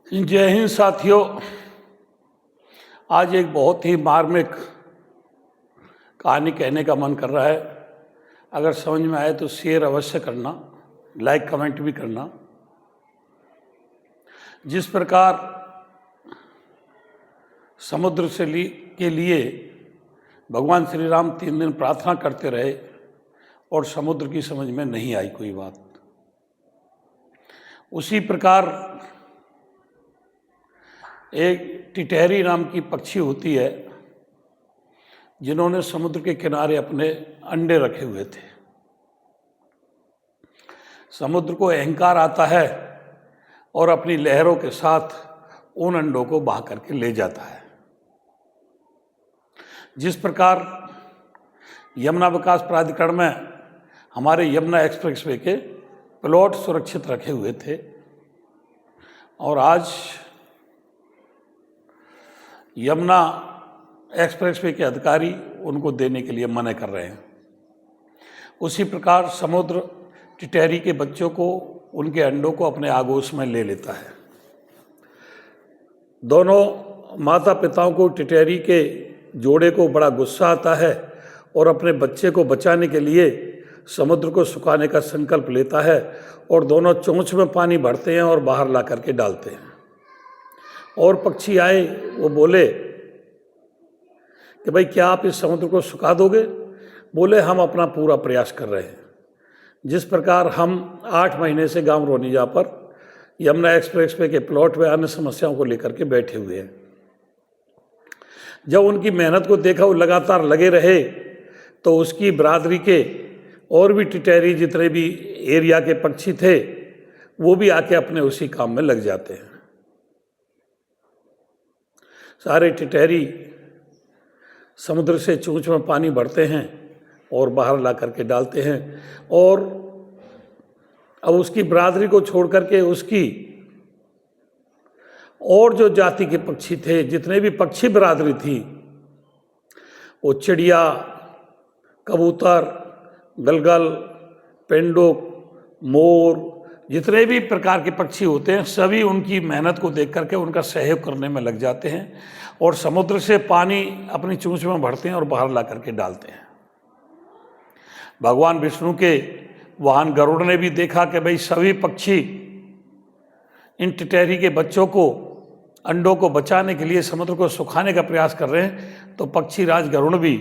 जय हिंद साथियों। आज एक बहुत ही मार्मिक कहानी कहने का मन कर रहा है। अगर समझ में आए तो शेयर अवश्य करना, लाइक कमेंट भी करना। जिस प्रकार समुद्र के लिए भगवान श्री राम 3 दिन प्रार्थना करते रहे और समुद्र की समझ में नहीं आई कोई बात, उसी प्रकार एक टिटहरी नाम की पक्षी होती है जिन्होंने समुद्र के किनारे अपने अंडे रखे हुए थे। समुद्र को अहंकार आता है और अपनी लहरों के साथ उन अंडों को बहा करके ले जाता है। जिस प्रकार यमुना विकास प्राधिकरण में हमारे यमुना एक्सप्रेसवे के प्लॉट सुरक्षित रखे हुए थे और आज यमुना एक्सप्रेसवे के अधिकारी उनको देने के लिए मना कर रहे हैं, उसी प्रकार समुद्र टिटहरी के बच्चों को, उनके अंडों को अपने आगोश में ले लेता है। दोनों माता पिताओं को, टिटहरी के जोड़े को बड़ा गुस्सा आता है और अपने बच्चे को बचाने के लिए समुद्र को सुखाने का संकल्प लेता है और दोनों चोंच में पानी भरते हैं और बाहर ला करके डालते हैं। और पक्षी आए, वो बोले कि भाई क्या आप इस समुद्र को सुखा दोगे? बोले हम अपना पूरा प्रयास कर रहे हैं। जिस प्रकार हम 8 महीने से गांव रोनिजा पर यमुना एक्सप्रेसवे के प्लॉट में अन्य समस्याओं को लेकर के बैठे हुए हैं। जब उनकी मेहनत को देखा, वो लगातार लगे रहे, तो उसकी बरादरी के और भी टिटहरी जितने भी एरिया के पक्षी थे वो भी आके अपने उसी काम में लग जाते हैं। सारे टिटहरी समुद्र से चोंच में पानी भरते हैं और बाहर ला करके डालते हैं। और अब उसकी बरादरी को छोड़ करके उसकी और जो जाति के पक्षी थे, जितने भी पक्षी बरादरी थी, वो चिड़िया, कबूतर, गलगल, पेंडुक, मोर, जितने भी प्रकार के पक्षी होते हैं, सभी उनकी मेहनत को देख करके उनका सहयोग करने में लग जाते हैं और समुद्र से पानी अपनी चोंच में भरते हैं और बाहर ला करके डालते हैं। भगवान विष्णु के वाहन गरुड़ ने भी देखा कि भाई सभी पक्षी इन टिटहरी के बच्चों को, अंडों को बचाने के लिए समुद्र को सुखाने का प्रयास कर रहे हैं, तो पक्षी राज गरुड़ भी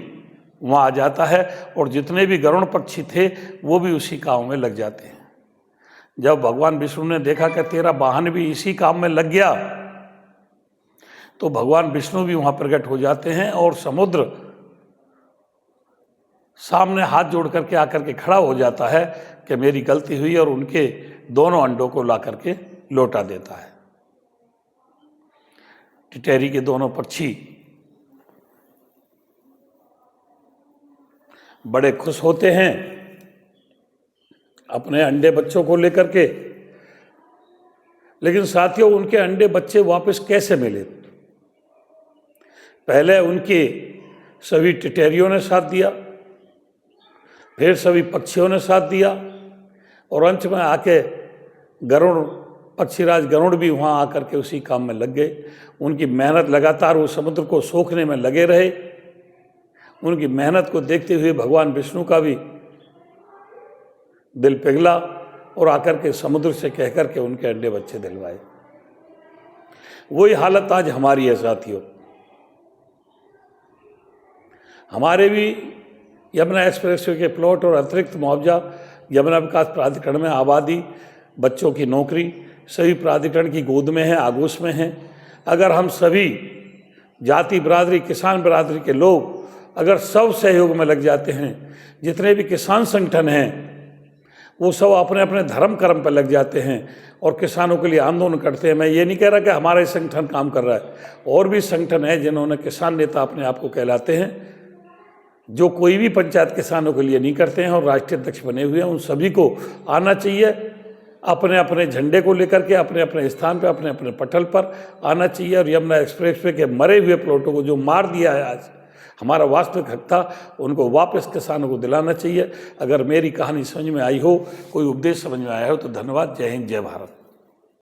वहाँ आ जाता है और जितने भी गरुड़ पक्षी थे वो भी उसी काम में लग जाते हैं। जब भगवान विष्णु ने देखा कि तेरा वाहन भी इसी काम में लग गया, तो भगवान विष्णु भी वहाँ प्रकट हो जाते हैं और समुद्र सामने हाथ जोड़ करके आकर के खड़ा हो जाता है कि मेरी गलती हुई, और उनके दोनों अंडों को ला करके लौटा देता है। टिटहरी के दोनों पक्षी बड़े खुश होते हैं अपने अंडे बच्चों को लेकर के। लेकिन साथियों, उनके अंडे बच्चे वापस कैसे मिले? पहले उनके सभी टिटहरियों ने साथ दिया, फिर सभी पक्षियों ने साथ दिया और अंत में आके गरुड़, पक्षीराज गरुड़ भी वहाँ आकर के उसी काम में लग गए। उनकी मेहनत लगातार वो समुद्र को सोखने में लगे रहे। उनकी मेहनत को देखते हुए भगवान विष्णु का भी दिल पिघला और आकर के समुद्र से कह कर के उनके अंडे बच्चे दिलवाए। वही हालत आज हमारी है साथियों। हमारे भी यमुना एक्सप्रेसवे के प्लॉट और अतिरिक्त मुआवजा, यमुना विकास प्राधिकरण में आबादी, बच्चों की नौकरी सभी प्राधिकरण की गोद में है, आगोश में है। अगर हम सभी जाति बरादरी, किसान बरादरी के लोग अगर सब सहयोग में लग जाते हैं, जितने भी किसान संगठन हैं वो सब अपने अपने धर्म कर्म पर लग जाते हैं और किसानों के लिए आंदोलन करते हैं। मैं ये नहीं कह रहा कि हमारा ही संगठन काम कर रहा है, और भी संगठन है जिन्होंने किसान नेता अपने आप को कहलाते हैं, जो कोई भी पंचायत किसानों के लिए नहीं करते हैं और राष्ट्रीय अध्यक्ष बने हुए हैं। उन सभी को आना चाहिए, अपने अपने झंडे को लेकर के अपने अपने स्थान पर, अपने अपने पटल पर आना चाहिए और यमुना एक्सप्रेसवे के मरे हुए प्लॉटों को जो मार दिया है आज, हमारा वास्तविक हक था, उनको वापस किसानों को दिलाना चाहिए। अगर मेरी कहानी समझ में आई हो, कोई उपदेश समझ में आया हो तो धन्यवाद। जय हिंद, जय भारत।